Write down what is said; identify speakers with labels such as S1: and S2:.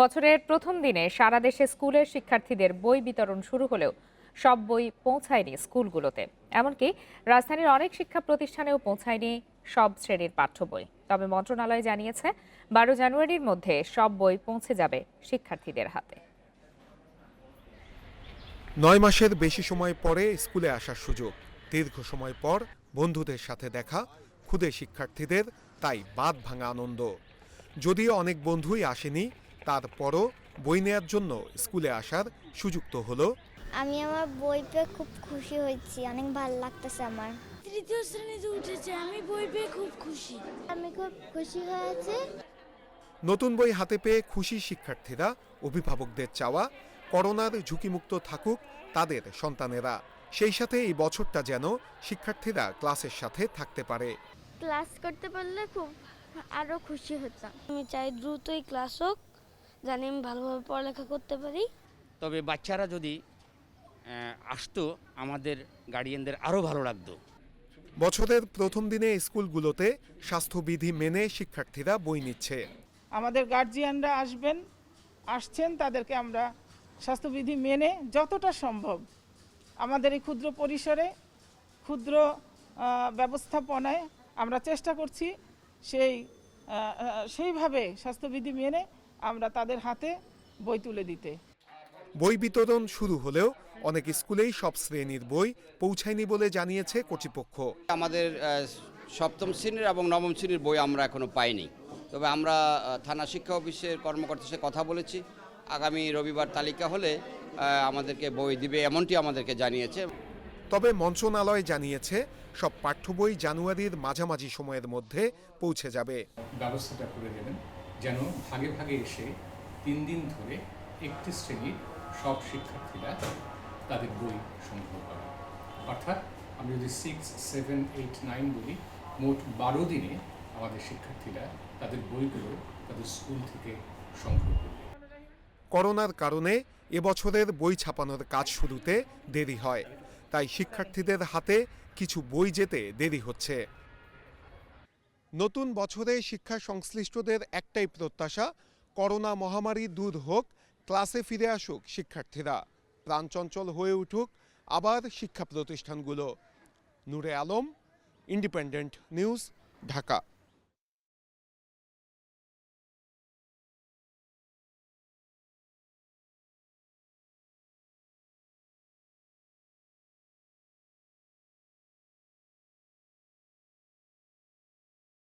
S1: বছরের প্রথম দিনে সারা দেশে স্কুলের শিক্ষার্থীদের বই বিতরণ শুরু হলেও সব বই পৌঁছায়নি স্কুলগুলোতে। এমনকি রাজধানীর অনেক শিক্ষা প্রতিষ্ঠানেও পৌঁছায়নি সব শ্রেণীর পাঠ্য বই। তবে মন্ত্রণালয় জানিয়েছে 12 জানুয়ারির মধ্যে সব বই পৌঁছে যাবে শিক্ষার্থীদের হাতে।
S2: 9 মাসের বেশি সময় পরে স্কুলে আসার সুযোগ, দীর্ঘ সময় পর বন্ধুদের সাথে দেখা, ক্ষুদে শিক্ষার্থীদের তাই বাঁধ ভাঙা আনন্দ। যদিও অনেক বন্ধুই আসেনি, তারপরও বই নেয়ার জন্য স্কুলে আসার সুযোগ তো হলো।
S3: আমি আমার বই পেয়ে খুব খুশি হয়েছি, অনেক ভালো লাগতেছে আমার।
S4: তৃতীয় শ্রেণীতে উঠেছে, আমি বই পেয়ে খুব খুশি।
S3: আমি খুব খুশি হয়েছি।
S2: নতুন বই হাতে পেয়ে খুশি শিক্ষার্থীরা। অভিভাবকদের চাওয়া, করোনার ঝুঁকিমুক্ত থাকুক তাদের সন্তানেরা। সেই সাথে এই বছরটা যেন শিক্ষার্থীরা ক্লাসের সাথে থাকতে পারে।
S3: ক্লাস করতে পারলে খুব আরো খুশি হতাম।
S4: আমি চাই দ্রুতই ক্লাস হোক, জানি আমি ভালোভাবে পড়ালেখা করতে পারি।
S5: তবে বাচ্চারা যদি আসতো, আমাদের গার্ডিয়ানদের আরও ভালো লাগতো।
S2: বছরের প্রথম দিনে স্কুলগুলোতে স্বাস্থ্যবিধি মেনে শিক্ষার্থীরা বই নিচ্ছে।
S6: আমাদের গার্জিয়ানরা আসছেন, তাদেরকে আমরা স্বাস্থ্যবিধি মেনে যতটা সম্ভব আমাদের এই ক্ষুদ্র পরিসরে, ক্ষুদ্র ব্যবস্থাপনায় আমরা চেষ্টা করছি সেইভাবে স্বাস্থ্যবিধি মেনে আমরা তাদের হাতে বই তুলে দিতে।
S2: বই বিতরণ শুরু হলেও অনেক স্কুলেই সব শ্রেণীর বই পৌঁছায়নি বলে জানিয়েছে কর্তৃপক্ষ।
S7: আমাদের সপ্তম শ্রেণীর এবং নবম শ্রেণীর বই আমরা এখনো পাইনি। তবে আমরা থানা শিক্ষা অফিসের কর্মকর্তার সাথে কথা বলেছি, আগামী রবিবার তালিকা হলে আমাদেরকে বই দিবে, এমনটি আমাদেরকে জানিয়েছে।
S2: তবে মন্ত্রণালয় জানিয়েছে সব পাঠ্য বই জানুয়ারির মাঝামাঝি সময়ের মধ্যে পৌঁছে যাবে।
S8: ব্যবস্থাটা করে দেবেন যেন ভাগে ভাগে এসে 3 দিন ধরে একটি শ্রেণীর সব শিক্ষার্থীরা তাদের বই সংগ্রহ করে। অর্থাৎ আমি যদি 6, 7, 8, 9 বলি, মোট 12 দিনে আমাদের শিক্ষার্থীরা তাদের বইগুলো তাদের স্কুল থেকে সংগ্রহ করবে।
S2: করোনার কারণে এবছরের বই ছাপানোর কাজ শুরুতে দেরি হয়, তাই শিক্ষার্থীদের হাতে কিছু বই যেতে দেরি হচ্ছে। নতুন বছরে শিক্ষা সংশ্লিষ্টদের একটাই প্রত্যাশা, করোনা মহামারী দূর হোক, ক্লাসে ফিরে আসুক শিক্ষার্থীরা, প্রাণচঞ্চল হয়ে উঠুক আবার শিক্ষা প্রতিষ্ঠানগুলো। নূরে আলম, ইন্ডিপেন্ডেন্ট নিউজ, ঢাকা।